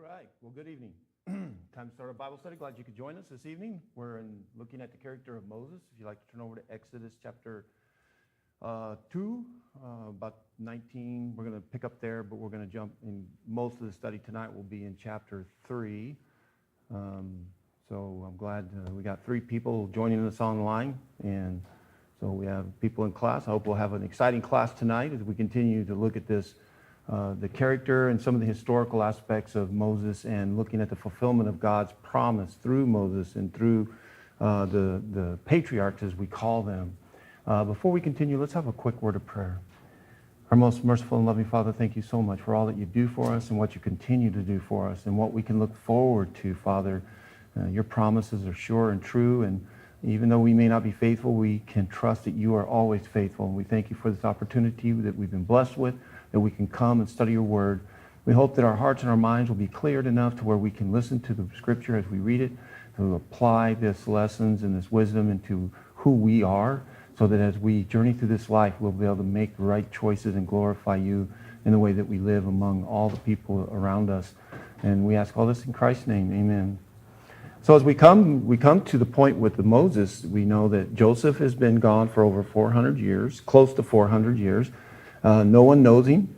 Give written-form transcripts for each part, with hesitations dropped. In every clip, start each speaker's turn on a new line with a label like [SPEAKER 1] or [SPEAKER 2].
[SPEAKER 1] right. Well, good evening. Time to start our Bible study. Glad you could join us this evening. We're looking at the character of Moses. If you'd like to turn over to Exodus chapter 2, about 19. We're going to pick up there, but we're going to jump in. Most of the study tonight will be in chapter 3. So I'm glad we got 3 people joining us online. And so we have people in class. I hope we'll have an exciting class tonight as we continue to look at this the character and some of the historical aspects of Moses and looking at the fulfillment of God's promise through Moses and through the patriarchs, as we call them. Before we continue, let's have a quick word of prayer. Our most merciful and loving Father, thank you so much for all that you do for us and what you continue to do for us and what we can look forward to, Father. Your promises are sure and true, and even though we may not be faithful, we can trust that you are always faithful. And we thank you for this opportunity that we've been blessed with, that we can come and study your word. We hope that our hearts and our minds will be cleared enough to where we can listen to the scripture as we read it, to apply this lessons and this wisdom into who we are, so that as we journey through this life, we'll be able to make the right choices and glorify you in the way that we live among all the people around us. And we ask all this in Christ's name, amen. So as we come to the point with the Moses, we know that Joseph has been gone for over 400 years, close to 400 years. No one knows him.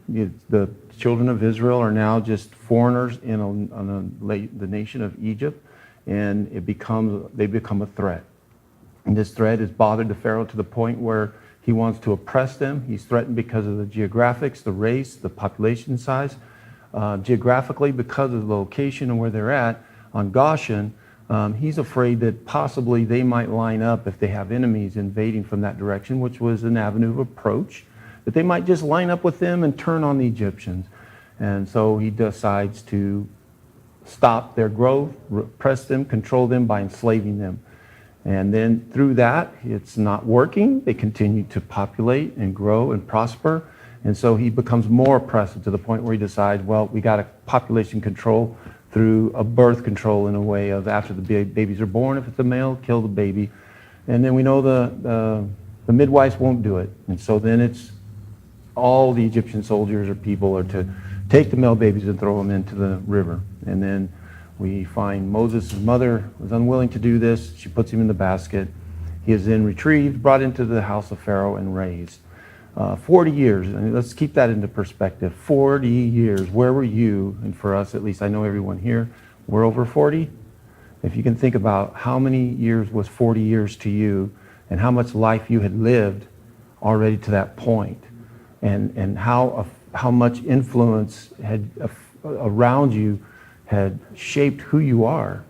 [SPEAKER 1] The children of Israel are now just foreigners in the nation of Egypt, and they become a threat. And this threat has bothered the Pharaoh to the point where he wants to oppress them. He's threatened because of the geographics, the race, the population size. Geographically, because of the location and where they're at on Goshen, he's afraid that possibly they might line up if they have enemies invading from that direction, which was an avenue of approach, that they might just line up with them and turn on the Egyptians. And so he decides to stop their growth, repress them, control them by enslaving them. And then through that, it's not working. They continue to populate and grow and prosper. And so he becomes more oppressive to the point where he decides, well, we got a population control through a birth control in a way of after the babies are born, if it's a male, kill the baby. And then we know the midwives won't do it. And so then it's all the Egyptian soldiers or people are to take the male babies and throw them into the river. And then we find Moses' mother was unwilling to do this. She puts him in the basket. He is then retrieved, brought into the house of Pharaoh, and raised. 40 years, and let's keep that into perspective. 40 years, where were you? And for us, at least I know everyone here, we're over 40. If you can think about how many years was 40 years to you and how much life you had lived already to that point, and how much influence had around you had shaped who you are.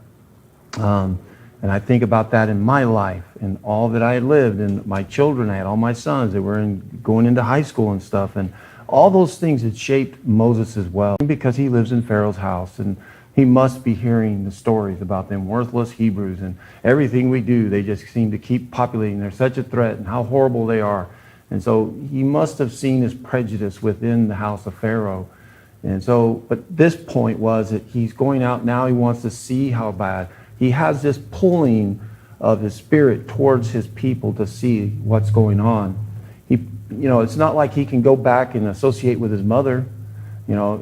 [SPEAKER 1] And I think about that in my life and all that I had lived, and my children, I had all my sons that were going into high school and stuff, and all those things had shaped Moses as well, because he lives in Pharaoh's house and he must be hearing the stories about them worthless Hebrews, and everything we do, they just seem to keep populating. They're such a threat and how horrible they are. And so he must have seen his prejudice within the house of Pharaoh. And so, but this point was that he's going out now, he wants to see how bad. He has this pulling of his spirit towards his people to see what's going on. It's not like he can go back and associate with his mother.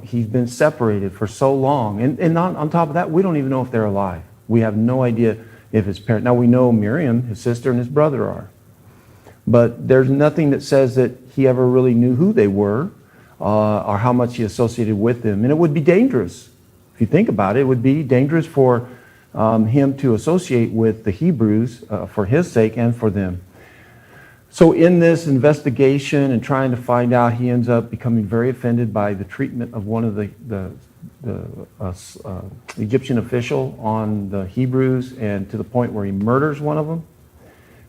[SPEAKER 1] He's been separated for so long. And on top of that, we don't even know if they're alive. We have no idea if his parents. Now we know Miriam, his sister, and his brother are. But there's nothing that says that he ever really knew who they were or how much he associated with them. And it would be dangerous. If you think about it, it would be dangerous for him to associate with the Hebrews for his sake and for them. So in this investigation and trying to find out, he ends up becoming very offended by the treatment of one of the Egyptian official on the Hebrews, and to the point where he murders one of them,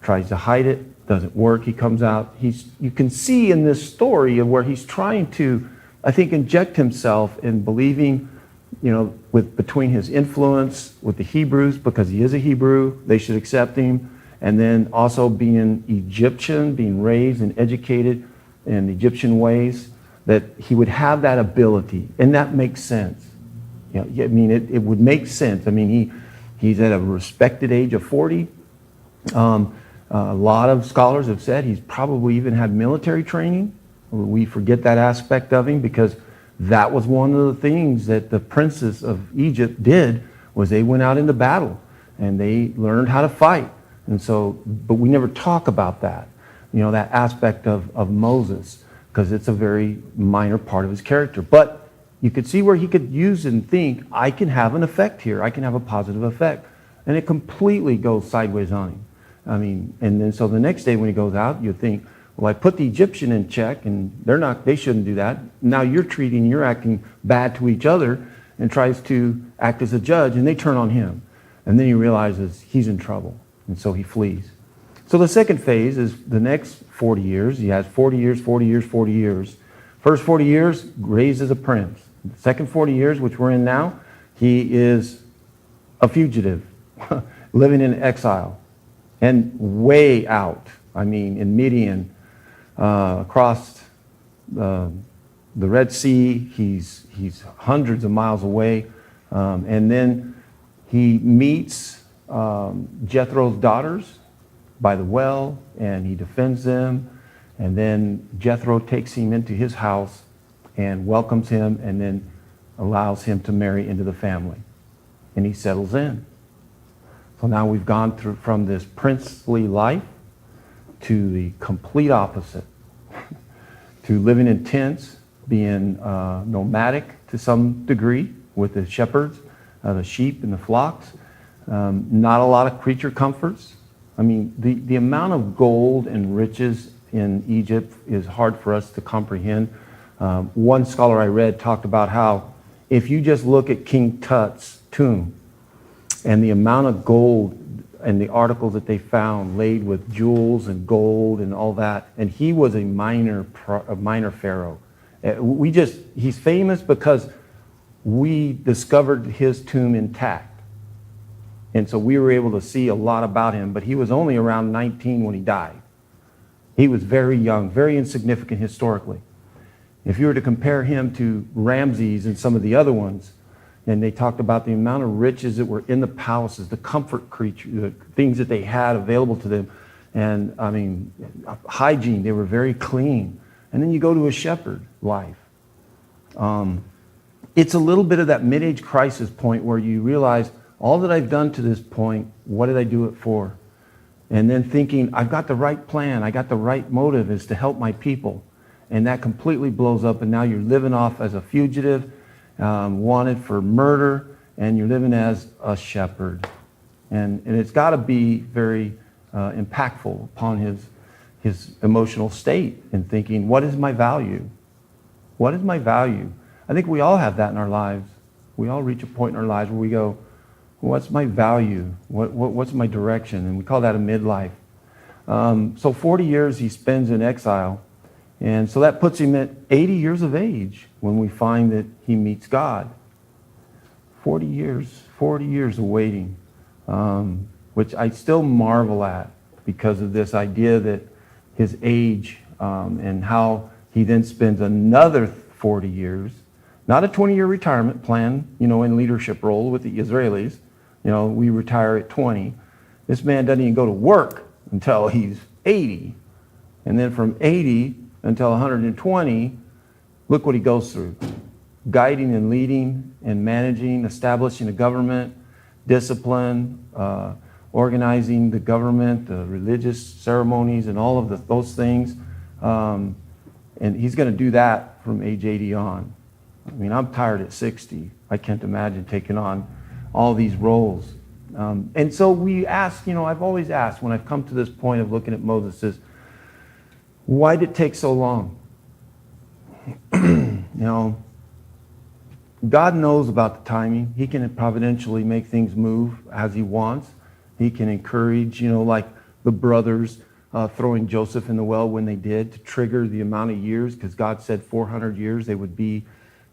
[SPEAKER 1] tries to hide it, doesn't work. He comes out. You can see in this story of where he's trying to, I think, inject himself in believing, between his influence with the Hebrews, because he is a Hebrew, they should accept him, and then also being Egyptian, being raised and educated in Egyptian ways, that he would have that ability, and that makes sense. It would make sense. He's at a respected age of 40. A lot of scholars have said he's probably even had military training. We forget that aspect of him because that was one of the things that the princes of Egypt did, was they went out into battle and they learned how to fight. And so, but we never talk about that, that aspect of Moses, because it's a very minor part of his character. But you could see where he could use and think, I can have an effect here. I can have a positive effect. And it completely goes sideways on him. And then so the next day when he goes out, you think, well, I put the Egyptian in check, and they shouldn't do that. Now you're acting bad to each other, and tries to act as a judge, and they turn on him. And then he realizes he's in trouble, and so he flees. So the second phase is the next 40 years. He has 40 years, 40 years, 40 years. First 40 years, raised as a prince. The second 40 years, which we're in now, he is a fugitive, living in exile, and way out. In Midian, across the Red Sea, he's hundreds of miles away, and then he meets Jethro's daughters by the well, and he defends them, and then Jethro takes him into his house and welcomes him, and then allows him to marry into the family, and he settles in. So now we've gone through from this princely life to the complete opposite, to living in tents, being nomadic to some degree with the shepherds, the sheep and the flocks. Not a lot of creature comforts. The amount of gold and riches in Egypt is hard for us to comprehend. One scholar I read talked about how if you just look at King Tut's tomb and the amount of gold and the articles that they found laid with jewels and gold and all that, and he was a minor pharaoh. He's famous because we discovered his tomb intact. And so we were able to see a lot about him, but he was only around 19 when he died. He was very young, very insignificant historically. If you were to compare him to Ramses and some of the other ones, and they talked about the amount of riches that were in the palaces, the comfort creature, the things that they had available to them, and hygiene, they were very clean. And then you go to a shepherd life. It's a little bit of that mid-age crisis point where you realize, all that I've done to this point, what did I do it for? And then thinking, I've got the right plan, I got the right motive, is to help my people. And that completely blows up, and now you're living off as a fugitive, wanted for murder, and you're living as a shepherd. And it's got to be very impactful upon his emotional state, and thinking, what is my value? What is my value? I think we all have that in our lives. We all reach a point in our lives where we go, what's my value? What's my direction? And we call that a midlife. So 40 years he spends in exile. And so that puts him at 80 years of age when we find that he meets God. 40 years of waiting, which I still marvel at because of this idea that his age and how he then spends another 40 years, not a 20-year retirement plan, in leadership role with the Israelis. We retire at 20. This man doesn't even go to work until he's 80. And then from 80 until 120, look what he goes through. Guiding and leading and managing, establishing a government, discipline, organizing the government, the religious ceremonies and all of those things. And he's going to do that from age 80 on. I'm tired at 60. I can't imagine taking on all these roles. And so we ask, I've always asked when I've come to this point of looking at Moses is, why did it take so long? God knows about the timing. He can providentially make things move as he wants. He can encourage, like the brothers throwing Joseph in the well when they did, to trigger the amount of years, because God said 400 years they would be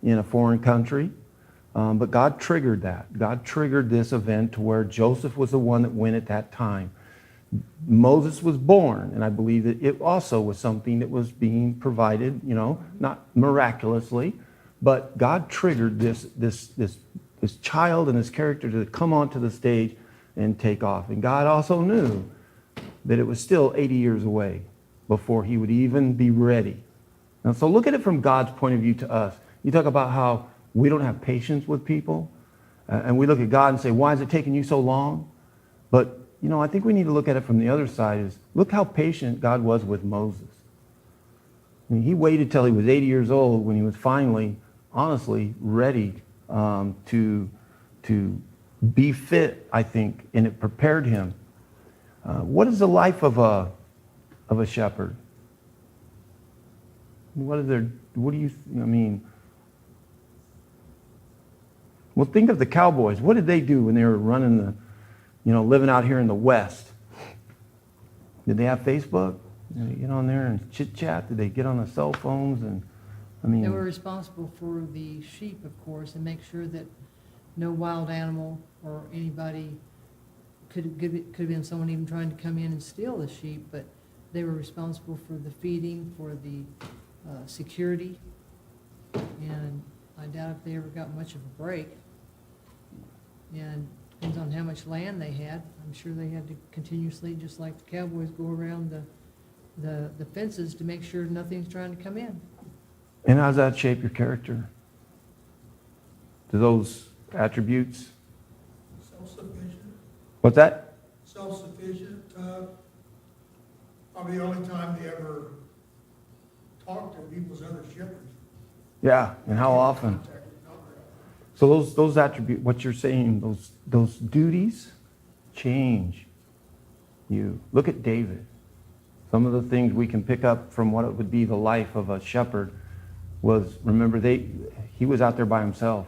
[SPEAKER 1] in a foreign country. But God triggered that. God triggered this event to where Joseph was the one that went at that time. Moses was born, and I believe that it also was something that was being provided, not miraculously, but God triggered this child and this character to come onto the stage and take off. And God also knew that it was still 80 years away before he would even be ready. And so look at it from God's point of view to us. You talk about how we don't have patience with people, and we look at God and say, why is it taking you so long? But, I think we need to look at it from the other side is, look how patient God was with Moses. I mean, he waited till he was 80 years old when he was finally, honestly, ready to be fit, I think, and it prepared him. What is the life of a shepherd? What do you, well, think of the cowboys. What did they do when they were running living out here in the West? Did they have Facebook? Did they get on there and chit-chat? Did they get on the cell phones? And
[SPEAKER 2] they were responsible for the sheep, of course, and make sure that no wild animal or anybody could have been someone even trying to come in and steal the sheep, but they were responsible for the feeding, for the security, and I doubt if they ever got much of a break. And depends on how much land they had. I'm sure they had to continuously, just like the cowboys, go around the fences to make sure nothing's trying to come in.
[SPEAKER 1] And how does that shape your character? Do those attributes?
[SPEAKER 3] Self-sufficient.
[SPEAKER 1] What's that?
[SPEAKER 3] Self-sufficient. Probably the only time they ever talked to people's other shepherds.
[SPEAKER 1] Yeah, and how often? So those attributes, what you're saying, those duties change you. Look at David. Some of the things we can pick up from what it would be the life of a shepherd was, remember, he was out there by himself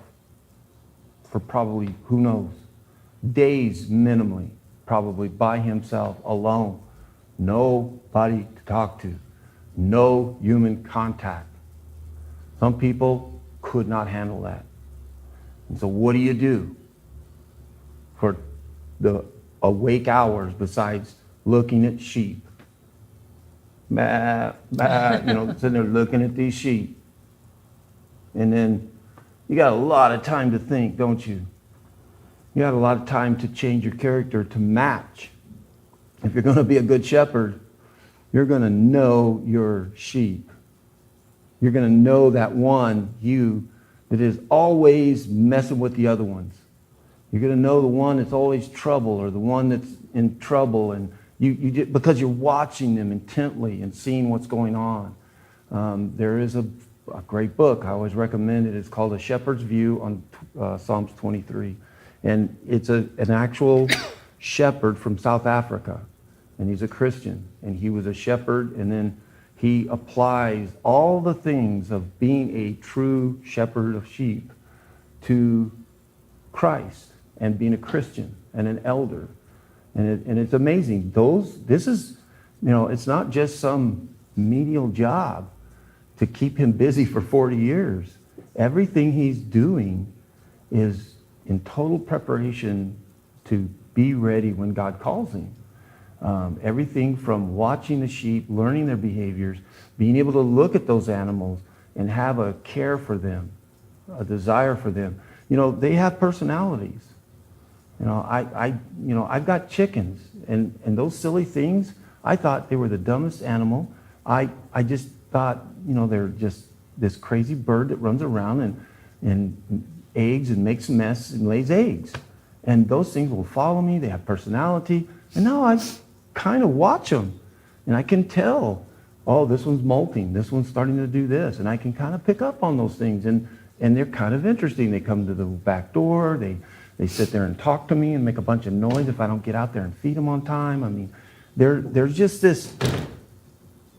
[SPEAKER 1] for probably, who knows, days minimally, probably by himself, alone. Nobody to talk to. No human contact. Some people could not handle that. And so what do you do for the awake hours besides looking at sheep? Sitting there looking at these sheep. And then you got a lot of time to think, don't you? You got a lot of time to change your character to match. If you're going to be a good shepherd, you're going to know your sheep. You're going to know that one, you, that is always messing with the other ones. You're going to know the one that's always trouble or the one that's in trouble, and you because you're watching them intently and seeing what's going on. There is a great book I always recommend it. It's called A Shepherd's View on Psalms 23. And it's an actual shepherd from South Africa. And he's a Christian. And he was a shepherd, and then he applies all the things of being a true shepherd of sheep to Christ and being a Christian and an elder. And it's amazing. This is, it's not just some menial job to keep him busy for 40 years. Everything he's doing is in total preparation to be ready when God calls him. Everything from watching the sheep, learning their behaviors, being able to look at those animals and have a care for them, a desire for them. They have personalities. I've got chickens, and those silly things, I thought they were the dumbest animal. I just thought, they're just this crazy bird that runs around and eggs and makes a mess and lays eggs. And those things will follow me. They have personality. And now I kind of watch them, and I can tell, oh, this one's molting. This one's starting to do this. And I can kind of pick up on those things. And they're kind of interesting. They come to the back door. They sit there and talk to me and make a bunch of noise if I don't get out there and feed them on time. There's just this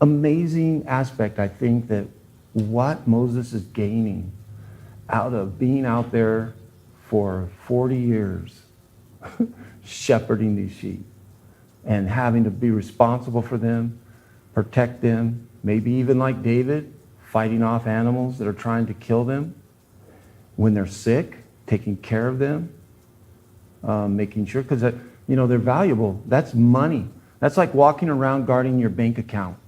[SPEAKER 1] amazing aspect, I think, that what Moses is gaining out of being out there for 40 years shepherding these sheep and having to be responsible for them, protect them, maybe even like David, fighting off animals that are trying to kill them. When they're sick, taking care of them, making sure, because they're valuable. That's money. That's like walking around guarding your bank account.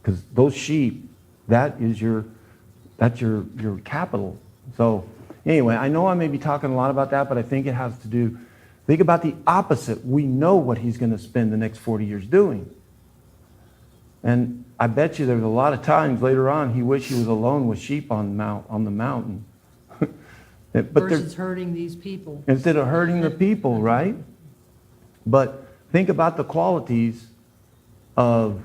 [SPEAKER 1] Because those sheep, that's your capital. So anyway, I know I may be talking a lot about that, but I think it has to do, think about the opposite. We know what he's going to spend the next 40 years doing. And I bet you there's a lot of times later on he wished he was alone with sheep on the mountain. But
[SPEAKER 2] Versus hurting these people.
[SPEAKER 1] instead of hurting the people, right? But think about the qualities of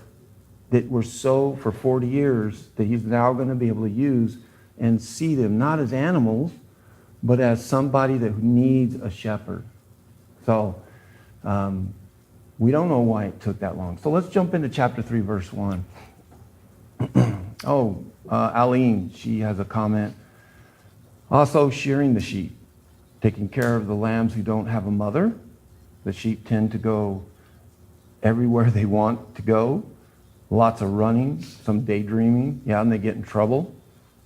[SPEAKER 1] that were so for 40 years that he's now going to be able to use and see them not as animals, but as somebody that needs a shepherd. So we don't know why it took that long. So let's jump into chapter 3, verse 1. Aline, she has a comment. Also shearing the sheep, taking care of the lambs who don't have a mother. The sheep tend to go everywhere they want to go. Lots of running, some daydreaming. Yeah, and they get in trouble.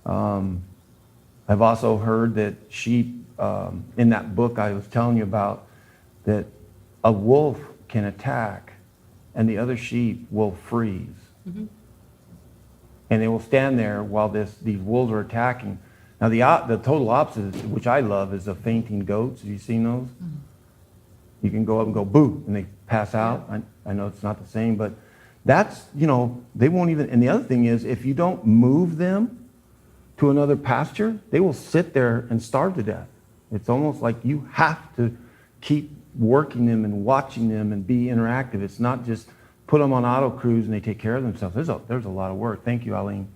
[SPEAKER 1] I've also heard that sheep, in that book I was telling you about, that a wolf can attack and the other sheep will freeze. Mm-hmm. And they will stand there while these wolves are attacking. Now, the total opposite, which I love, is the fainting goats. Have you seen those? Mm-hmm. You can go up and go, boo, and they pass out. Yeah. I know it's not the same, but that's, they won't even, and the other thing is, if you don't move them to another pasture, they will sit there and starve to death. It's almost like you have to keep working them and watching them and be interactive. It's not just put them on auto cruise and they take care of themselves. There's a lot of work. Thank you, Eileen.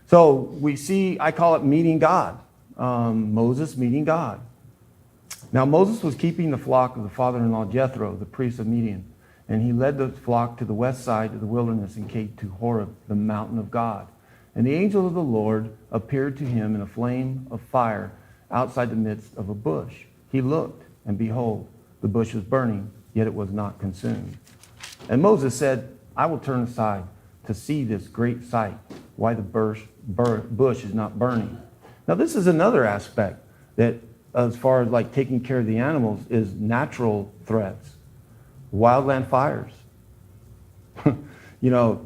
[SPEAKER 1] So we see, I call it meeting God. Moses meeting God. Now Moses was keeping the flock of the father-in-law Jethro, the priest of Midian, and he led the flock to the west side of the wilderness and came to Horeb, the mountain of God. And the angel of the Lord appeared to him in a flame of fire outside the midst of a bush. He looked, and behold, the bush was burning, yet it was not consumed. And Moses said, I will turn aside to see this great sight, why the bush is not burning. Now this is another aspect that, as far as like taking care of the animals, is natural threats. Wildland fires.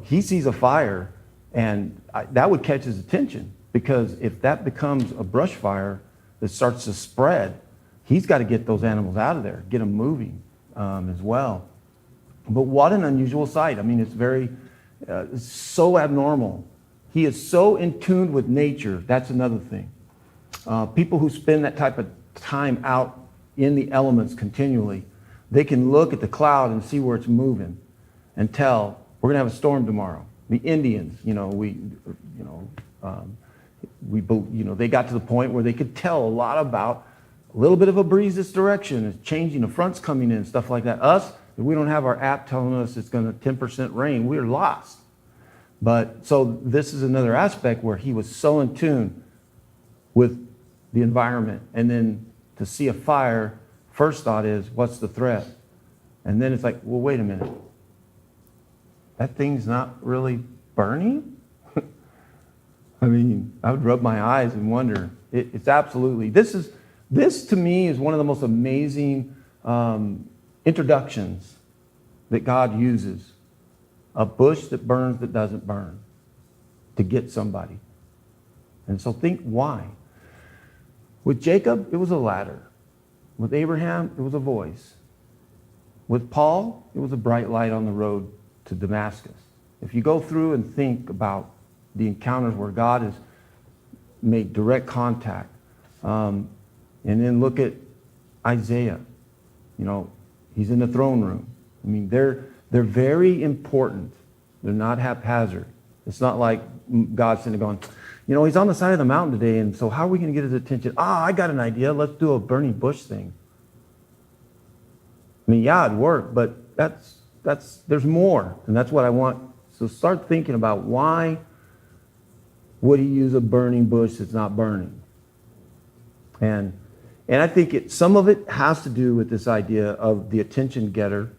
[SPEAKER 1] He sees a fire, and that would catch his attention, because if that becomes a brush fire that starts to spread, he's got to get those animals out of there, get them moving as well. But what an unusual sight. I mean, it's very, so abnormal. He is so in tune with nature. That's another thing. People who spend that type of time out in the elements continually, they can look at the cloud and see where it's moving and tell, we're going to have a storm tomorrow. The Indians, they got to the point where they could tell a lot about a little bit of a breeze this direction, it's changing, the front's coming in, stuff like that. Us, if we don't have our app telling us it's going to 10% rain, we're lost. But so this is another aspect where he was so in tune with the environment. And then to see a fire, first thought is, what's the threat? And then it's like, well, wait a minute. That thing's not really burning? I mean, I would rub my eyes and wonder. It's absolutely, this to me is one of the most amazing introductions that God uses. A bush that burns that doesn't burn to get somebody. And so think why. With Jacob, it was a ladder. With Abraham, it was a voice. With Paul, it was a bright light on the road to Damascus. If you go through and think about the encounters where God has made direct contact, and then look at Isaiah, he's in the throne room. I mean, they're very important. They're not haphazard. It's not like God sitting there going, he's on the side of the mountain today, and so how are we going to get his attention? I got an idea. Let's do a burning bush thing. I mean, yeah, it'd work, but there's more, and that's what I want. So start thinking about, why would he use a burning bush that's not burning? And I think some of it has to do with this idea of the attention getter,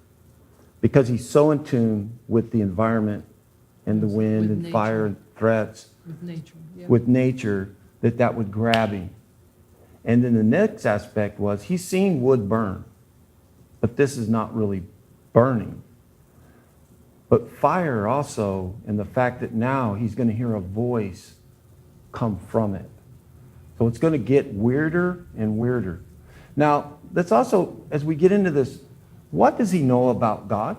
[SPEAKER 1] because he's so in tune with the environment and the wind and fire and threats.
[SPEAKER 2] With nature, yeah.
[SPEAKER 1] With nature, that would grab him. And then the next aspect was, he's seen wood burn, but this is not really burning. But fire also, and the fact that now he's going to hear a voice come from it. So it's going to get weirder and weirder. Now, let's also, as we get into this, what does he know about God?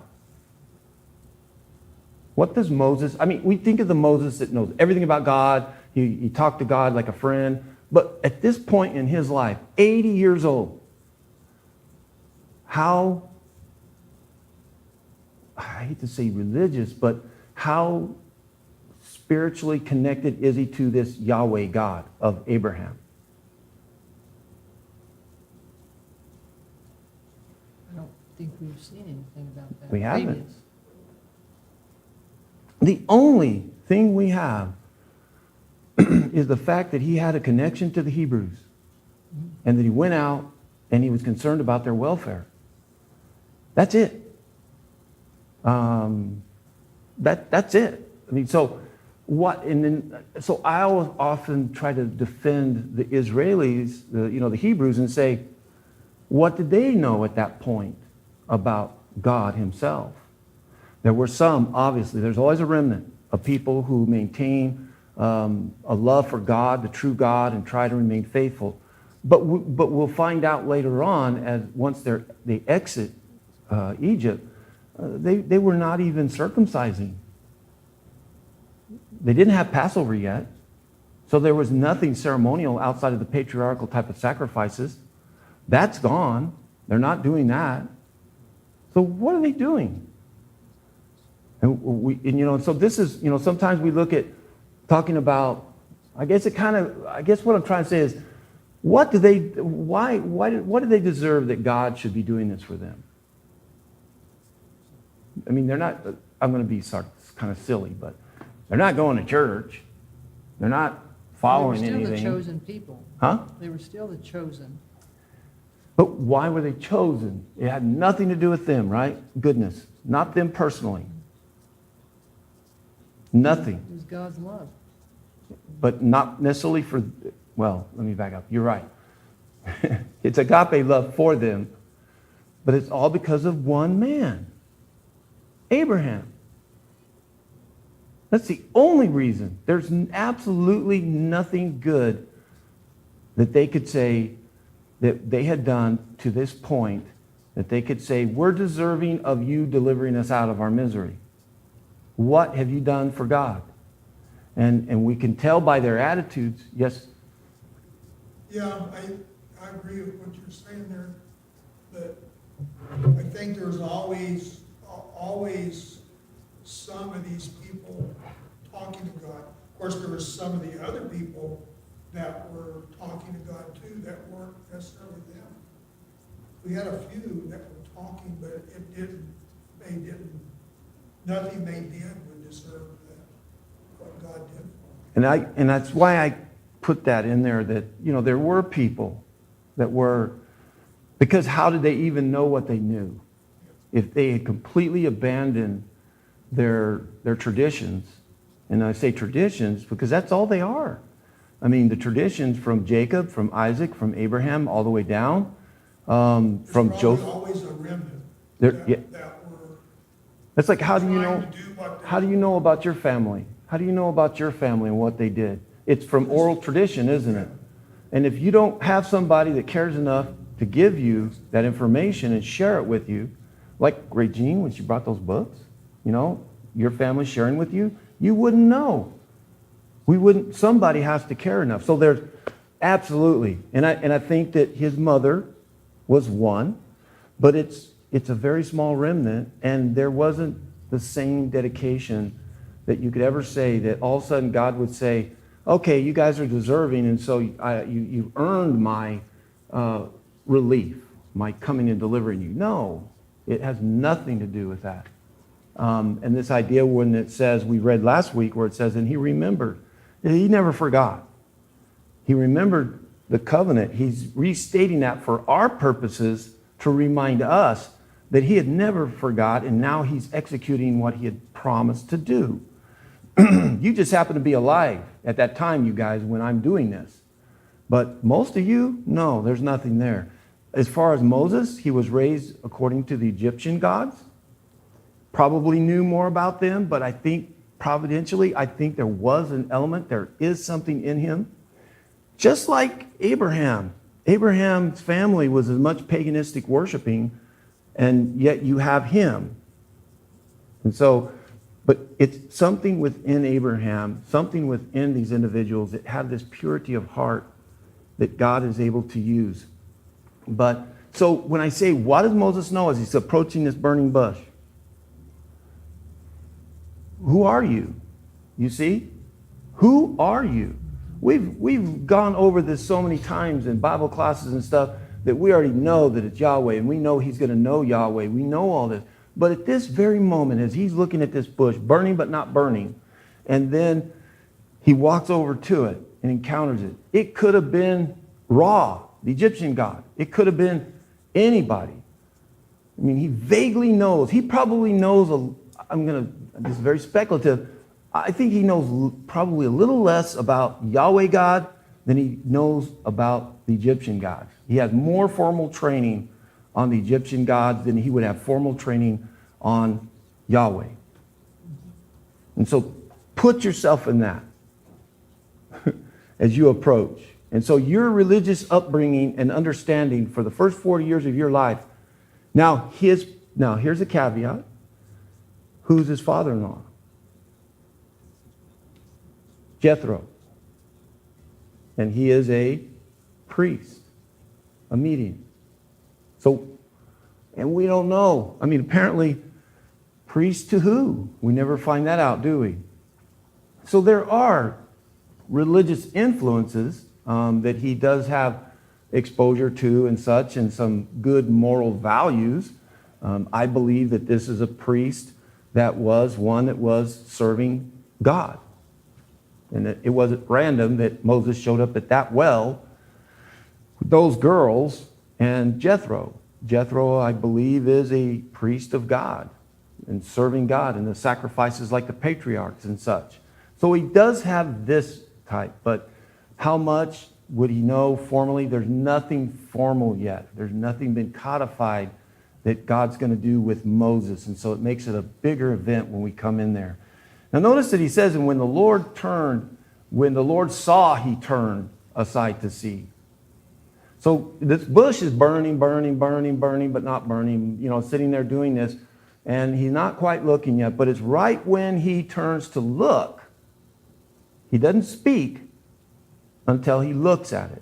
[SPEAKER 1] What does Moses, I mean, we think of the Moses that knows everything about God. He talked to God like a friend. But at this point in his life, 80 years old, how, I hate to say religious, but how spiritually connected is he to this Yahweh God of Abraham?
[SPEAKER 2] I don't think we've seen anything about that.
[SPEAKER 1] We haven't.
[SPEAKER 2] Previous.
[SPEAKER 1] The only thing we have is the fact that he had a connection to the Hebrews and that he went out and he was concerned about their welfare. That's it. That's it. I mean, so what? And then, so I always often try to defend the Israelis, the Hebrews, and say, what did they know at that point about God Himself? There were some, obviously. There's always a remnant of people who maintain a love for God, the true God, and try to remain faithful. But we'll find out later on, as once they exit Egypt, they were not even circumcising. They didn't have Passover yet. So there was nothing ceremonial outside of the patriarchal type of sacrifices. That's gone. They're not doing that. So what are they doing? And so this is, sometimes we look at talking about, I guess what I'm trying to say is, what do they deserve that God should be doing this for them? I mean, they're not, I'm going to be kind of silly, but they're not going to church. They're not following anything.
[SPEAKER 2] They were still the chosen people.
[SPEAKER 1] Huh?
[SPEAKER 2] They were still the chosen.
[SPEAKER 1] But why were they chosen? It had nothing to do with them, right? Goodness. Not them personally. Nothing.
[SPEAKER 2] It was God's love.
[SPEAKER 1] But not necessarily well, let me back up. You're right. It's agape love for them, but it's all because of one man, Abraham. That's the only reason. There's absolutely nothing good that they could say that they had done to this point that they could say, we're deserving of you delivering us out of our misery. What have you done for God? And we can tell by their attitudes, yes?
[SPEAKER 3] Yeah, I agree with what you're saying there, but I think there's always some of these people talking to God. Of course, there were some of the other people that were talking to God too that weren't necessarily them. We had a few that were talking, but nothing they did would deserve what God did for them.
[SPEAKER 1] And that's why I put that in there, that, there were people that were, because how did they even know what they knew? If they had completely abandoned their traditions, and I say traditions because that's all they are. I mean, the traditions from Jacob, from Isaac, from Abraham, all the way down, from Joseph.
[SPEAKER 3] Always a remnant
[SPEAKER 1] that
[SPEAKER 3] were.
[SPEAKER 1] That's like, how do you know
[SPEAKER 3] know
[SPEAKER 1] about your family? How do you know about your family and what they did? It's from oral tradition, isn't it? And if you don't have somebody that cares enough to give you that information and share it with you, like Regine, when she brought those books, your family sharing with you, you wouldn't know. Somebody has to care enough. So there's absolutely, and I think that his mother was one, but it's a very small remnant, and there wasn't the same dedication that you could ever say that all of a sudden God would say, okay, you guys are deserving, and so you earned my relief, my coming and delivering you. No, it has nothing to do with that. And this idea when it says, we read last week where it says, and he remembered. He never forgot. He remembered the covenant. He's restating that for our purposes to remind us that he had never forgot, and now he's executing what he had promised to do. You just happen to be alive at that time, you guys, when I'm doing this. But most of you, no, there's nothing there. As far as Moses, he was raised according to the Egyptian gods. Probably knew more about them, but I think providentially, there was an element, there is something in him. Just like Abraham. Abraham's family was as much paganistic worshiping, and yet you have him. And so But it's something within Abraham, something within these individuals that have this purity of heart that God is able to use. But so when I say, what does Moses know as he's approaching this burning bush? Who are you? You see? Who are you? We've gone over this so many times in Bible classes and stuff that we already know that it's Yahweh, and we know he's going to know Yahweh. We know all this. But at this very moment, as he's looking at this bush, burning but not burning, and then he walks over to it and encounters it. It could have been Ra, the Egyptian god. It could have been anybody. I mean, he vaguely knows. He probably knows, this is very speculative, I think he knows probably a little less about Yahweh God than he knows about the Egyptian gods. He has more formal training on the Egyptian gods than he would have formal training on Yahweh. And so put yourself in that as you approach. And so your religious upbringing and understanding for the first 40 years of your life. Now here's a caveat. Who's his father-in-law? Jethro. And he is a priest, a median. So, and we don't know. I mean, apparently, priest to who? We never find that out, do we? So there are religious influences that he does have exposure to and such, and some good moral values. I believe that this is a priest that was one that was serving God. And it wasn't random that Moses showed up at that well with those girls and Jethro. Jethro, I believe, is a priest of God and serving God and the sacrifices like the patriarchs and such. So he does have this type, but how much would he know formally? There's nothing formal yet. There's nothing been codified that God's going to do with Moses. And so it makes it a bigger event when we come in there. Now notice that he says, and when the Lord saw, he turned aside to see. So this bush is burning, but not burning, sitting there doing this. And he's not quite looking yet, but it's right when he turns to look. He doesn't speak until he looks at it.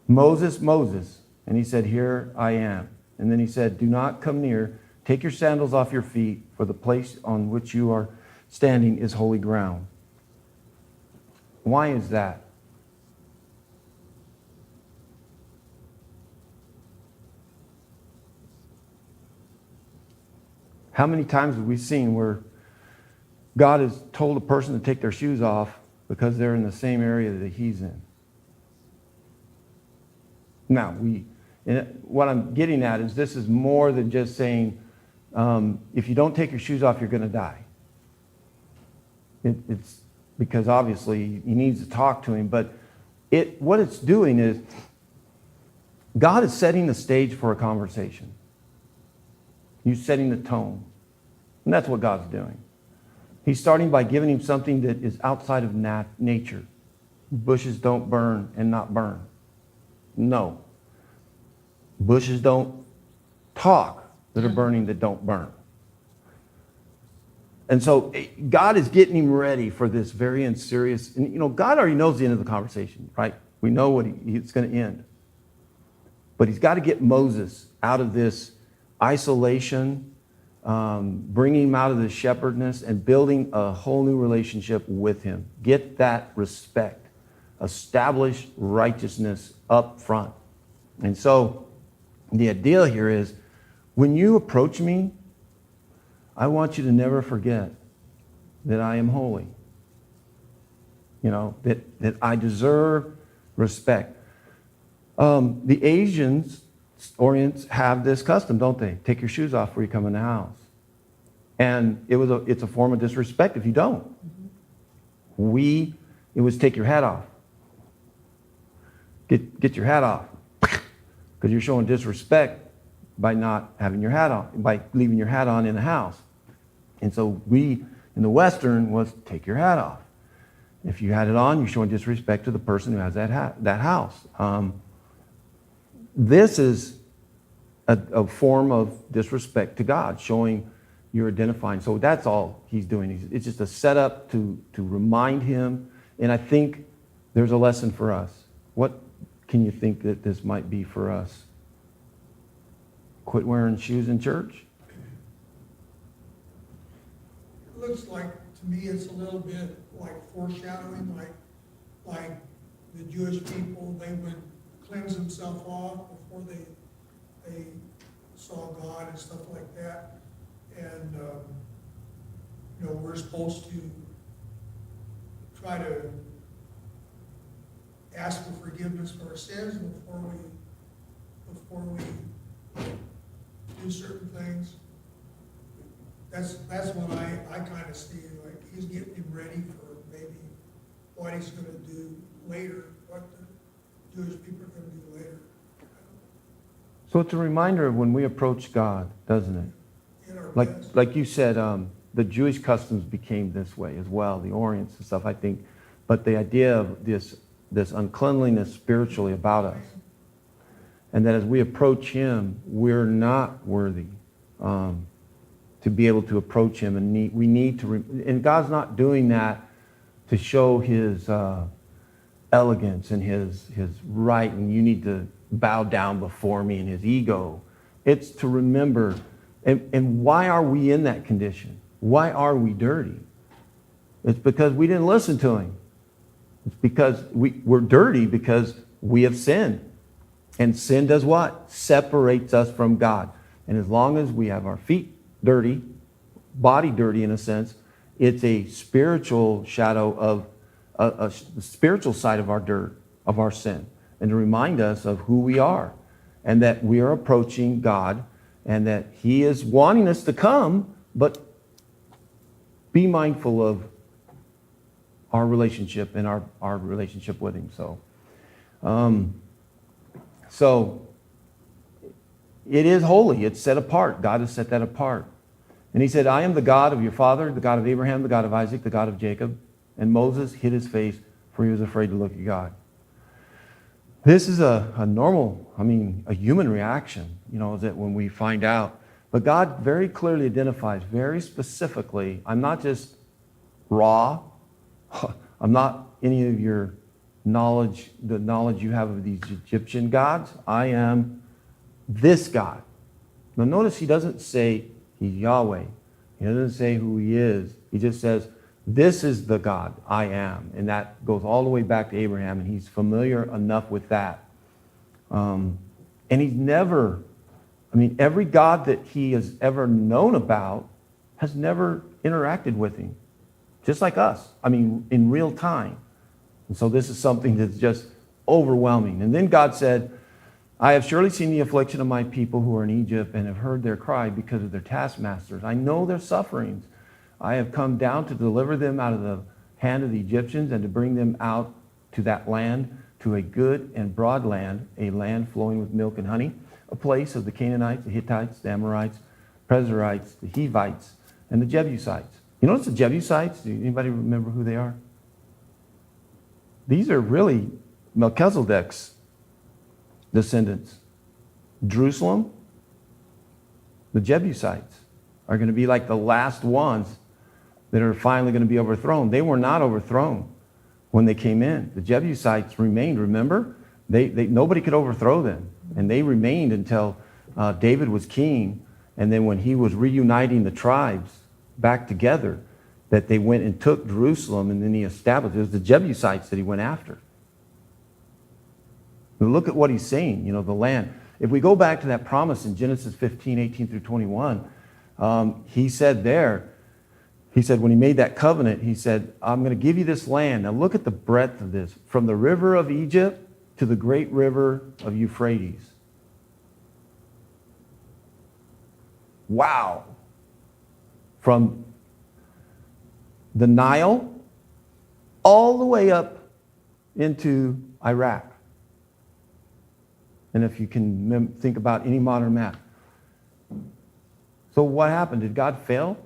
[SPEAKER 1] Moses, Moses. And he said, here I am. And then he said, do not come near. Take your sandals off your feet, for the place on which you are standing is holy ground. Why is that? How many times have we seen where God has told a person to take their shoes off because they're in the same area that he's in? Now, what I'm getting at is this is more than just saying, if you don't take your shoes off, you're going to die. It's because obviously he needs to talk to him, but what it's doing is God is setting the stage for a conversation. He's setting the tone. And that's what God's doing. He's starting by giving him something that is outside of nature. Bushes don't burn and not burn. No. Bushes don't talk that are burning that don't burn. And so God is getting him ready for this very serious, and God already knows the end of the conversation, right? We know what it's going to end. But he's got to get Moses out of this isolation, bringing him out of the shepherdness and building a whole new relationship with him. Get that respect. Establish righteousness up front. And so the idea here is when you approach me, I want you to never forget that I am holy. That I deserve respect. The Asians, Orients, have this custom, don't they? Take your shoes off before you come in the house. And it's a form of disrespect if you don't. It was take your hat off. Get your hat off. Because you're showing disrespect by not having your hat on, by leaving your hat on in the house. And so we, in the Western, was take your hat off. If you had it on, you're showing disrespect to the person who has that house. This is a form of disrespect to God, showing you're identifying. So that's all he's doing. It's just a setup to remind him. And I think there's a lesson for us. What can you think that this might be for us? Quit wearing shoes in church?
[SPEAKER 3] It looks like, to me, it's a little bit like foreshadowing, like the Jewish people, they would cleanse themselves off before they saw God and stuff like that. And, we're supposed to try to ask for forgiveness for our sins before we do certain things. That's what I kind of see, like he's getting him ready for maybe what he's going to do later, what the Jewish people are going to do later.
[SPEAKER 1] So it's a reminder of when we approach God, doesn't it?
[SPEAKER 3] In our
[SPEAKER 1] Like,
[SPEAKER 3] best.
[SPEAKER 1] like you said, the Jewish customs became this way as well, the Orients and stuff, I think. But the idea of this uncleanliness spiritually about us, and that as we approach him, we're not worthy to be able to approach him, and we need to. And God's not doing that to show his elegance and his right, and you need to bow down before me, and his ego. It's to remember. And why are we in that condition? Why are we dirty? It's because we didn't listen to him. It's because we're dirty because we have sinned. And sin does what? Separates us from God. And as long as we have our feet dirty, body dirty in a sense, it's a spiritual shadow of the spiritual side of our dirt, of our sin. And to remind us of who we are and that we are approaching God and that he is wanting us to come, but be mindful of our relationship and our relationship with him. So it is holy. It's set apart. God has set that apart. And he said, I am the God of your father, the God of Abraham, the God of Isaac, the God of Jacob. And Moses hid his face, for he was afraid to look at God. This is a normal, a human reaction, is that when we find out. But God very clearly identifies, very specifically, I'm not just raw. I'm not any of your knowledge, the knowledge you have of these Egyptian gods. I am this God. Now notice he doesn't say he's Yahweh. He doesn't say who he is. He just says, this is the God I am. And that goes all the way back to Abraham, and he's familiar enough with that. And he's never, every God that he has ever known about has never interacted with him. Just like us, in real time. And so this is something that's just overwhelming. And then God said, I have surely seen the affliction of my people who are in Egypt and have heard their cry because of their taskmasters. I know their sufferings. I have come down to deliver them out of the hand of the Egyptians and to bring them out to that land, to a good and broad land, a land flowing with milk and honey, a place of the Canaanites, the Hittites, the Amorites, Perizzites, the Hivites, and the Jebusites. You notice the Jebusites? Anybody remember who they are? These are really Melchizedek's descendants. Jerusalem, the Jebusites, are going to be like the last ones that are finally going to be overthrown. They were not overthrown when they came in. The Jebusites remained, remember? Nobody could overthrow them. And they remained until David was king. And then when he was reuniting the tribes back together, that they went and took Jerusalem, and then he established, it was the Jebusites that he went after. And look at what he's saying, the land. If we go back to that promise in Genesis 15, 18 through 21, he said when he made that covenant, he said, I'm going to give you this land. Now look at the breadth of this. From the river of Egypt to the great river of Euphrates. Wow. From the Nile all the way up into Iraq. And if you can think about any modern map. So what happened? Did God fail?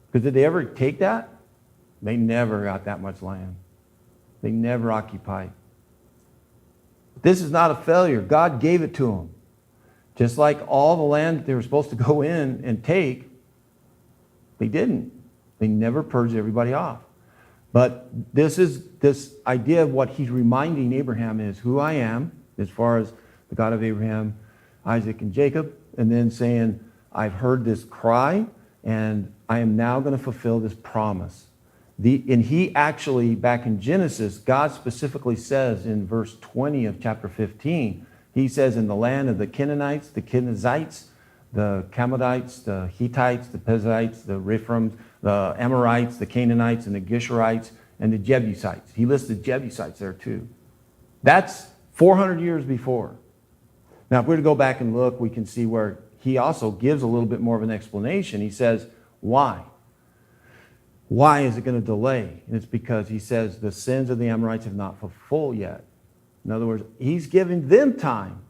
[SPEAKER 1] Because did they ever take that? They never got that much land. They never occupied. This is not a failure. God gave it to them. Just like all the land that they were supposed to go in and take, They didn't. They never purged everybody off. But this idea of what he's reminding Abraham is who I am, as far as the God of Abraham, Isaac, and Jacob, and then saying, I've heard this cry, and I am now going to fulfill this promise. And he actually, back in Genesis, God specifically says in verse 20 of chapter 15, he says, in the land of the Canaanites, the Kenizzites, the Chaldeans, the Hittites, the Perizzites, the Rephaims, the Amorites, the Canaanites, and the Geshurites, and the Jebusites. He listed Jebusites there too. That's 400 years before. Now, if we were to go back and look, we can see where he also gives a little bit more of an explanation. He says, why? Why is it going to delay? And it's because he says the sins of the Amorites have not fulfilled yet. In other words, he's giving them time.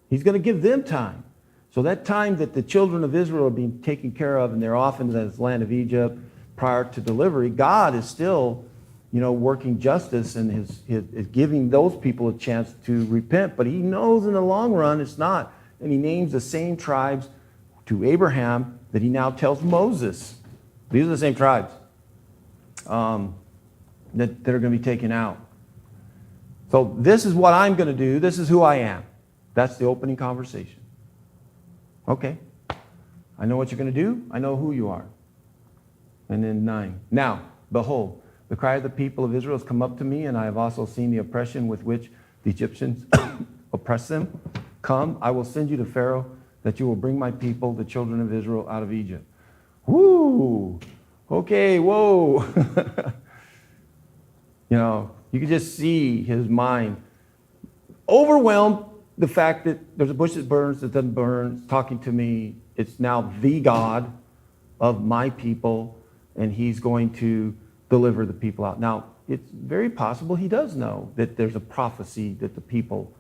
[SPEAKER 1] He's going to give them time. So that time that the children of Israel are being taken care of and they're off into the land of Egypt prior to delivery, God is still, working justice and is giving those people a chance to repent. But he knows in the long run it's not. And he names the same tribes to Abraham that he now tells Moses. These are the same tribes that are going to be taken out. So this is what I'm going to do. This is who I am. That's the opening conversation. Okay. I know what you're going to do. I know who you are. And then 9. Now, behold, the cry of the people of Israel has come up to me, and I have also seen the oppression with which the Egyptians oppress them. Come, I will send you to Pharaoh, that you will bring my people, the children of Israel, out of Egypt. Woo! Okay, whoa. You can just see his mind overwhelmed. The fact that there's a bush that burns, that doesn't burn, it's talking to me. It's now the God of my people, and he's going to deliver the people out. Now, it's very possible he does know that there's a prophecy that the people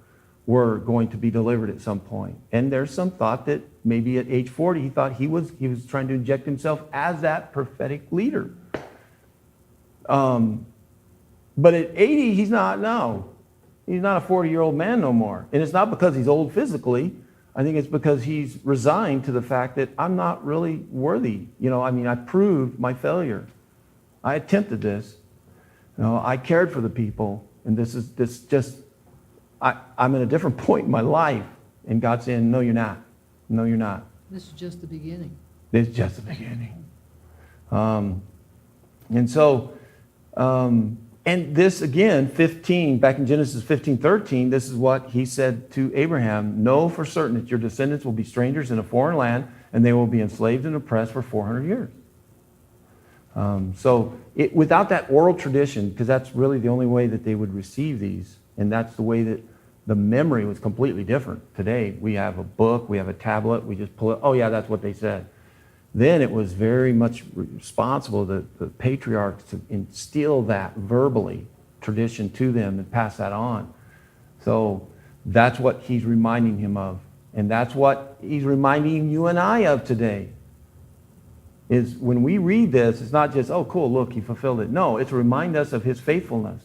[SPEAKER 1] were going to be delivered at some point. And there's some thought that maybe at age 40, he thought he was trying to inject himself as that prophetic leader. But at 80, he's not, no. He's not a 40-year-old man no more. And it's not because he's old physically. I think it's because he's resigned to the fact that I'm not really worthy. I proved my failure. I attempted this. I cared for the people. And I'm at a different point in my life. And God's saying, no, you're not. No, you're not.
[SPEAKER 2] This is just the beginning.
[SPEAKER 1] It's just the beginning. And this again, 15, back in Genesis 15:13, this is what he said to Abraham. Know for certain that your descendants will be strangers in a foreign land, and they will be enslaved and oppressed for 400 years. Without that oral tradition, because that's really the only way that they would receive these, and that's the way that the memory was completely different. Today, we have a book, we have a tablet, we just pull it, oh yeah, that's what they said. Then it was very much responsible, the patriarchs, to instill that verbally tradition to them and pass that on. So that's what he's reminding him of. And that's what he's reminding you and I of today. Is when we read this, it's not just, oh cool, look, he fulfilled it. No, it's to remind us of his faithfulness.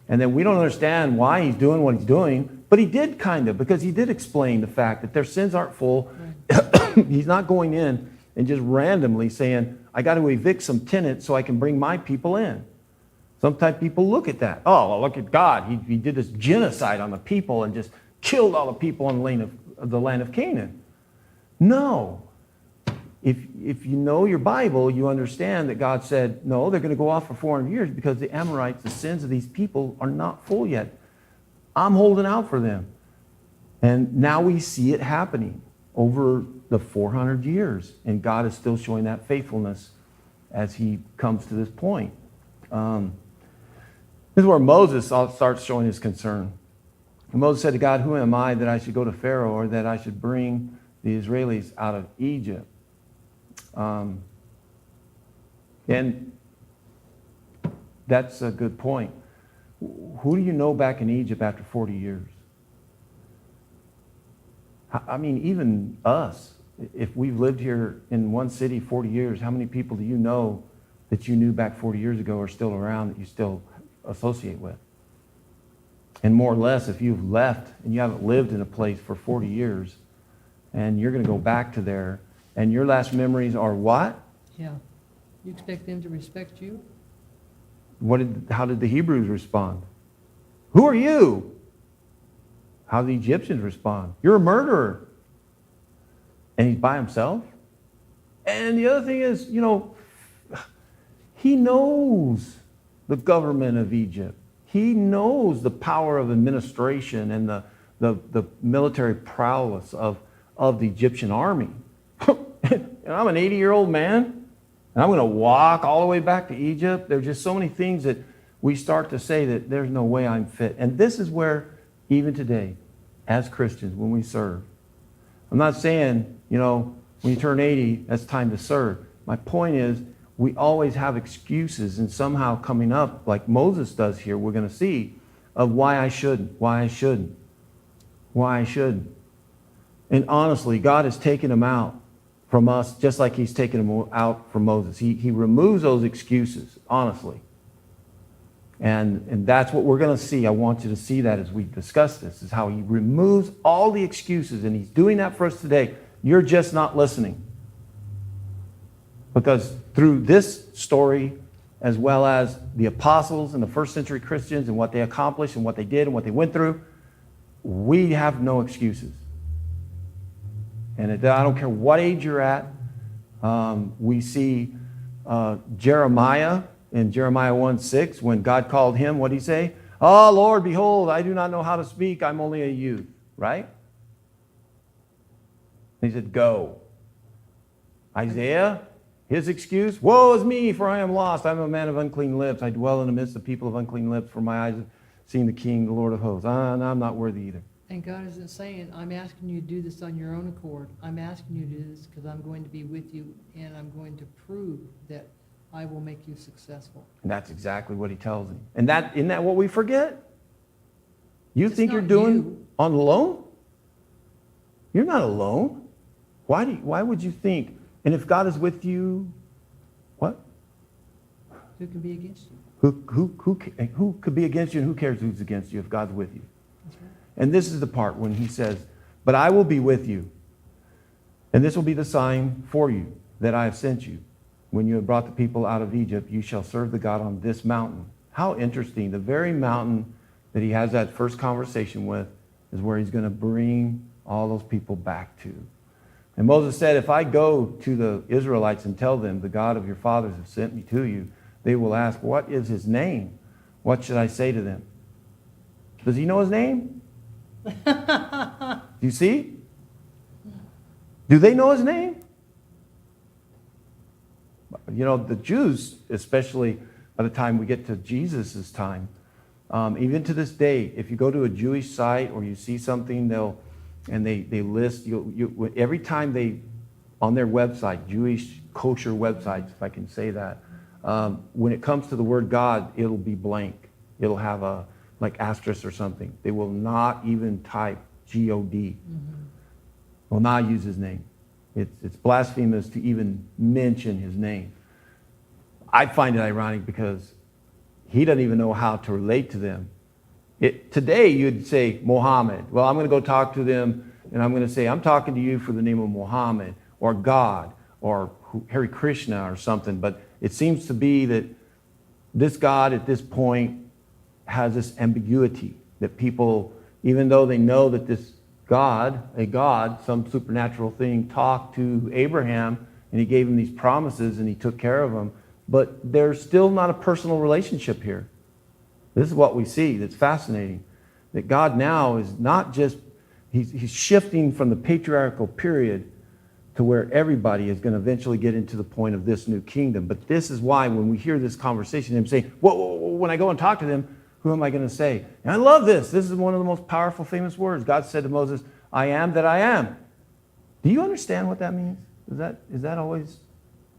[SPEAKER 1] And then we don't understand why he's doing what he's doing, but he did kind of, because he did explain the fact that their sins aren't full. Right. He's not going in and just randomly saying, I got to evict some tenants so I can bring my people in. Sometimes people look at that. Oh, well, look at God. He did this genocide on the people and just killed all the people in the land of Canaan. No. If you know your Bible, you understand that God said, no, they're going to go off for 400 years because the Amorites, the sins of these people are not full yet. I'm holding out for them. And now we see it happening over the 400 years. And God is still showing that faithfulness as he comes to this point. This is where Moses starts showing his concern. And Moses said to God, who am I that I should go to Pharaoh or that I should bring the Israelis out of Egypt? And that's a good point. Who do you know back in Egypt after 40 years? I mean, even us, if we've lived here in one city 40 years, how many people do you know that you knew back 40 years ago are still around that you still associate with? And more or less, if you've left and you haven't lived in a place for 40 years and you're going to go back to there and your last memories are what?
[SPEAKER 2] Yeah. You expect them to respect you?
[SPEAKER 1] How did the Hebrews respond? Who are you? How did the Egyptians respond? You're a murderer. And he's by himself? And the other thing is, he knows the government of Egypt. He knows the power of administration and the military prowess of the Egyptian army. And I'm an 80-year-old man, and I'm going to walk all the way back to Egypt. There's just so many things that we start to say that there's no way I'm fit. And this is where, even today, as Christians, when we serve, I'm not saying, when you turn 80, that's time to serve. My point is, we always have excuses, and somehow coming up, like Moses does here, we're going to see, of why I shouldn't. And honestly, God has taken them out from us just like he's taken them out from Moses. He removes those excuses, honestly. And that's what we're going to see. I want you to see that as we discuss this, is how he removes all the excuses, and he's doing that for us today. You're just not listening. Because through this story, as well as the apostles and the first century Christians and what they accomplished and what they did and what they went through, we have no excuses. And I don't care what age you're at. We see Jeremiah in Jeremiah 1:6, when God called him, what did he say? Oh, Lord, behold, I do not know how to speak. I'm only a youth, right? And he said, go. Isaiah, his excuse, woe is me, for I am lost. I'm a man of unclean lips. I dwell in the midst of people of unclean lips, for my eyes have seen the King, the Lord of hosts. And I'm not worthy either.
[SPEAKER 2] And God isn't saying, I'm asking you to do this on your own accord. I'm asking you to do this because I'm going to be with you, and I'm going to prove that I will make you successful.
[SPEAKER 1] And that's exactly what he tells him. And isn't that what we forget?
[SPEAKER 2] It's
[SPEAKER 1] think you're
[SPEAKER 2] not
[SPEAKER 1] doing
[SPEAKER 2] you.
[SPEAKER 1] on alone? You're not alone. Why would you think? And if God is with you, what?
[SPEAKER 2] Who can be against you?
[SPEAKER 1] Who could be against you, and who cares who's against you if God's with you?
[SPEAKER 2] That's right.
[SPEAKER 1] And this is the part when he says, but I will be with you, and this will be the sign for you that I have sent you. When you have brought the people out of Egypt, you shall serve the God on this mountain. How interesting. The very mountain that he has that first conversation with is where he's going to bring all those people back to. And Moses said, if I go to the Israelites and tell them, the God of your fathers has sent me to you, they will ask, what is his name? What should I say to them? Does he know his name? Do you see? Do they know his name? The Jews, especially by the time we get to Jesus' time, even to this day, if you go to a Jewish site or you see something, they list, every time they, on their website, Jewish kosher websites, if I can say that, when it comes to the word God, it'll be blank. It'll have a, like asterisk or something. They will not even type G-O-D. Will not use his name. It's blasphemous to even mention his name. I find it ironic because he doesn't even know how to relate to them. Today you'd say Mohammed. Well, I'm going to go talk to them and I'm going to say, I'm talking to you for the name of Mohammed or God or Hare Krishna or something. But it seems to be that this God at this point has this ambiguity that people, even though they know that this God, some supernatural thing, talked to Abraham and he gave him these promises and he took care of them, but there's still not a personal relationship here. This is what we see that's fascinating, that God now is not just, he's shifting from the patriarchal period to where everybody is going to eventually get into the point of this new kingdom. But this is why when we hear this conversation, him saying, when I go and talk to them, who am I going to say? And I love this. This is one of the most powerful, famous words. God said to Moses, I am that I am. Do you understand what that means? Is that always?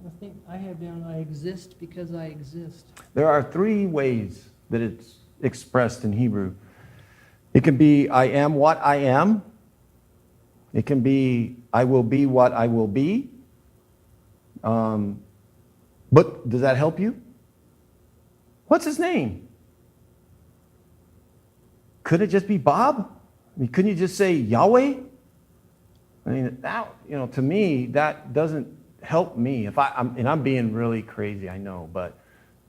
[SPEAKER 2] I think I have down, I exist because I exist.
[SPEAKER 1] There are three ways that it's expressed in Hebrew. It can be, I am what I am. It can be, I will be what I will be. But does that help you? What's his name? Could it just be Bob? I mean, couldn't you just say Yahweh? I mean, that, to me, that doesn't help me. And I'm being really crazy, I know, but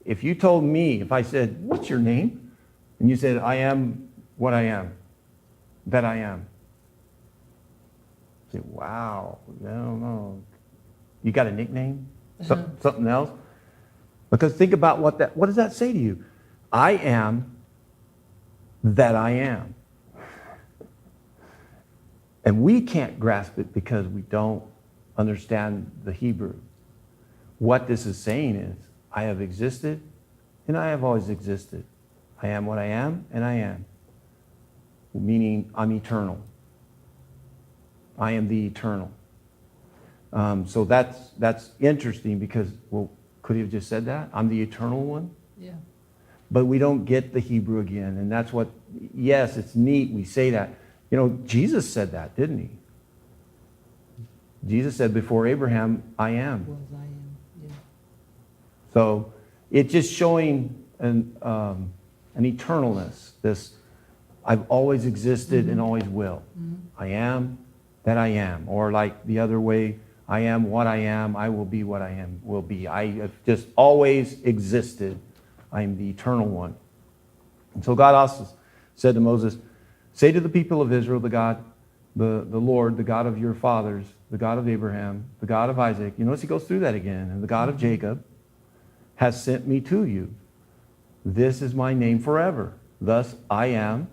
[SPEAKER 1] if you told me, if I said, what's your name? And you said, I am what I am, that I am. Say, wow, I don't know. You got a nickname? Something else? Because think about what does that say to you? I am that I am. And we can't grasp it because we don't understand the Hebrew. What this is saying is, I have existed and I have always existed. I am what I am and I am. Meaning I'm eternal. I am the eternal. So that's interesting because, well, could he have just said that? I'm the eternal one?
[SPEAKER 2] Yeah.
[SPEAKER 1] But we don't get the Hebrew again. And that's what, yes, it's neat. We say that. You know, Jesus said that, didn't he? Jesus said, before Abraham, I am.
[SPEAKER 2] Was I am, yeah.
[SPEAKER 1] So it's just showing an eternalness. This, I've always existed and always will. I am that I am. Or like the other way, I am what I am. I will be what I am, will be. I have just always existed. I am the eternal one. And so God also said to Moses, say to the people of Israel, the Lord, the God of your fathers, the God of Abraham, the God of Isaac. You notice he goes through that again. And the God of Jacob has sent me to you. This is my name forever. Thus I am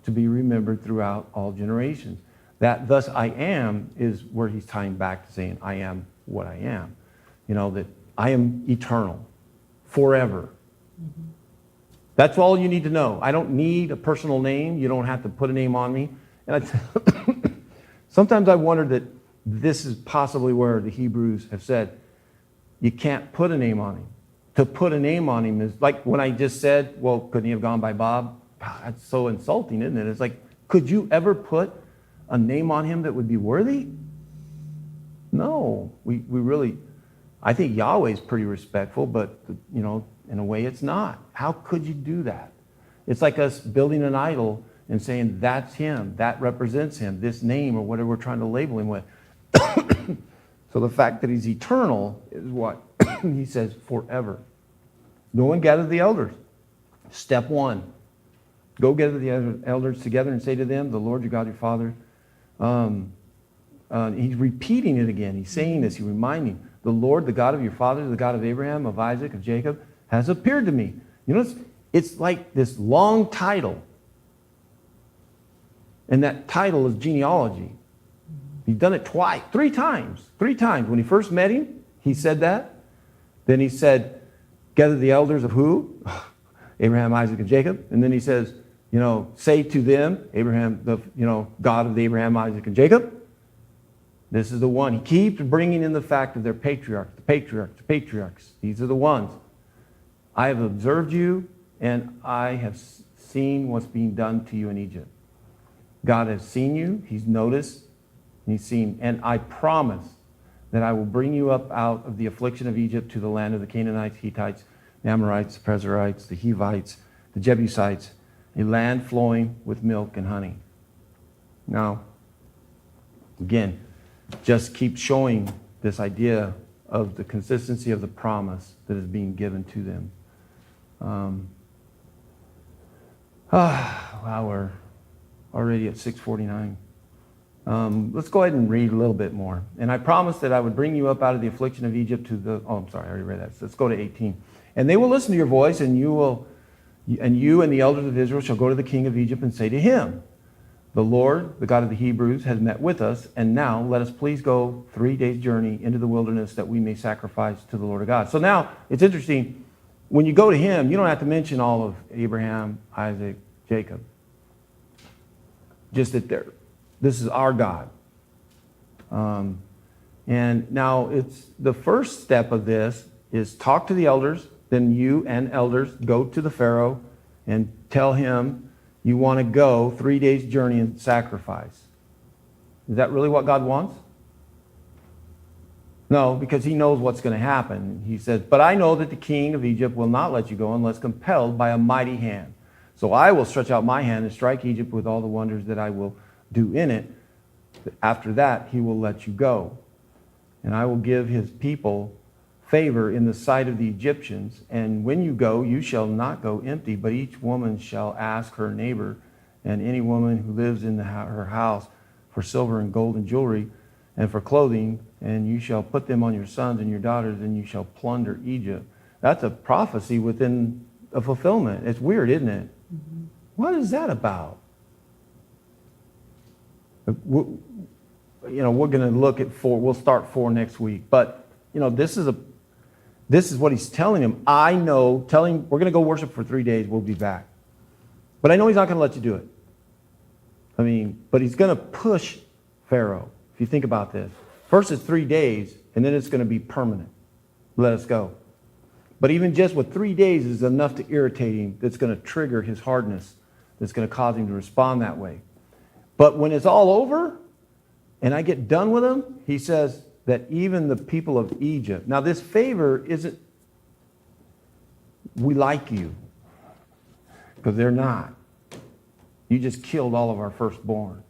[SPEAKER 1] to be remembered throughout all generations. That thus I am is where he's tying back to saying I am what I am. You know, that I am eternal, forever. That's all you need to know. I don't need a personal name. You don't have to put a name on me. And sometimes I wondered that this is possibly where the Hebrews have said, you can't put a name on him. To put a name on him is like when I just said, well, couldn't he have gone by Bob? That's so insulting, isn't it? It's like, could you ever put a name on him that would be worthy? No, we really, I think Yahweh's pretty respectful, but, you know, in a way it's not. How could you do that? It's like us building an idol and saying, that's him, that represents him, this name or whatever we're trying to label him with. So the fact that he's eternal is what he says forever. Go and gather the elders. Step one, go gather the elders together and say to them, the Lord your God, your Father. He's repeating it again. He's saying this, he's reminding, the Lord, the God of your fathers, the God of Abraham, of Isaac, of Jacob, has appeared to me. You know, it's like this long title. And that title is genealogy. He's done it three times. When he first met him, he said that. Then he said, gather the elders of who? Abraham, Isaac, and Jacob. And then he says, you know, say to them, Abraham, God of the Abraham, Isaac, and Jacob. This is the one. He keeps bringing in the fact of their patriarchs, the patriarchs. These are the ones. I have observed you, and I have seen what's being done to you in Egypt. God has seen you. He's noticed. He's seen. And I promise that I will bring you up out of the affliction of Egypt to the land of the Canaanites, Hittites, the Amorites, the Perizzites, the Hivites, the Jebusites, a land flowing with milk and honey. Now, again, just keep showing this idea of the consistency of the promise that is being given to them. Wow, we're already at 6:49. Let's go ahead and read a little bit more. And I promised that I would bring you up out of the affliction of Egypt to the... Oh, I'm sorry, I already read that. So let's go to 18. And they will listen to your voice, and you and the elders of Israel shall go to the king of Egypt and say to him, the Lord, the God of the Hebrews, has met with us, and now let us please go 3 days' journey into the wilderness that we may sacrifice to the Lord our God. So now, it's interesting, when you go to him, you don't have to mention all of Abraham, Isaac, Jacob. Just that this is our God. And now, it's the first step of this is talk to the elders, then you and elders go to the Pharaoh and tell him you want to go 3 days' journey and sacrifice. Is that really what God wants? No, because he knows what's going to happen. He says, but I know that the king of Egypt will not let you go unless compelled by a mighty hand. So I will stretch out my hand and strike Egypt with all the wonders that I will do in it. After that, he will let you go. and I will give his people favor in the sight of the Egyptians. And when you go, you shall not go empty, but each woman shall ask her neighbor and any woman who lives in her house for silver and gold and jewelry and for clothing, and you shall put them on your sons and your daughters, and you shall plunder Egypt. That's a prophecy within a fulfillment. It's weird, isn't it?
[SPEAKER 2] Mhm.
[SPEAKER 1] What is that about? We're going to look at 4. We'll start 4 next week. But, this is what he's telling him. I know, we're going to go worship for 3 days. We'll be back. But I know he's not going to let you do it. But he's going to push Pharaoh. If you think about this. First it's 3 days, and then it's going to be permanent. Let us go. But even just with 3 days is enough to irritate him, that's going to trigger his hardness, that's going to cause him to respond that way. But when it's all over, and I get done with him, he says that even the people of Egypt. Now this favor isn't, we like you, because they're not. You just killed all of our firstborn.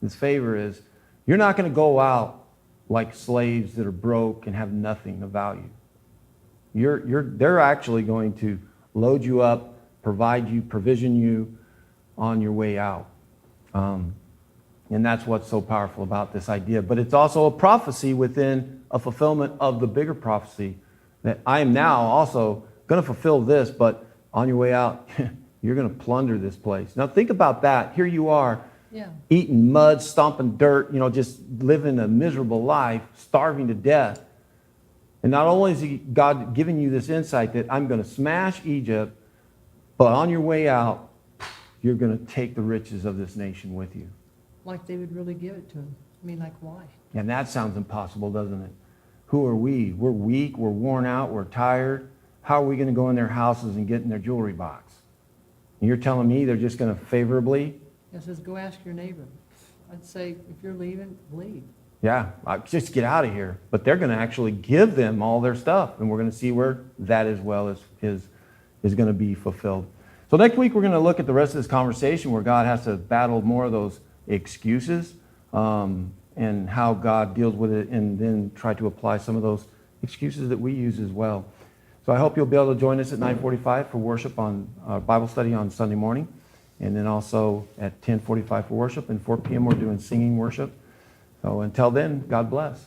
[SPEAKER 1] This favor is, you're not going to go out like slaves that are broke and have nothing of value. They're actually going to load you up, provide you, provision you on your way out. And that's what's so powerful about this idea. But it's also a prophecy within a fulfillment of the bigger prophecy that I am now also going to fulfill this, but on your way out, you're going to plunder this place. Now think about that. Here you are, eating mud, stomping dirt, just living a miserable life, starving to death. And not only is God giving you this insight that I'm going to smash Egypt, but on your way out, you're going to take the riches of this nation with you.
[SPEAKER 2] Like they would really give it to him. Why?
[SPEAKER 1] And that sounds impossible, doesn't it? Who are we? We're weak, we're worn out, we're tired. How are we going to go in their houses and get in their jewelry box? And you're telling me they're just going to favorably?
[SPEAKER 2] It says, go ask your neighbor. I'd say, if you're leaving, leave.
[SPEAKER 1] Yeah, just get out of here. But they're going to actually give them all their stuff, and we're going to see where that as well is going to be fulfilled. So next week we're going to look at the rest of this conversation where God has to battle more of those excuses and how God deals with it, and then try to apply some of those excuses that we use as well. So I hope you'll be able to join us at 9:45 for worship on Bible study on Sunday morning, and then also at 10:45 for worship, and 4 p.m. we're doing singing worship. So until then, God bless.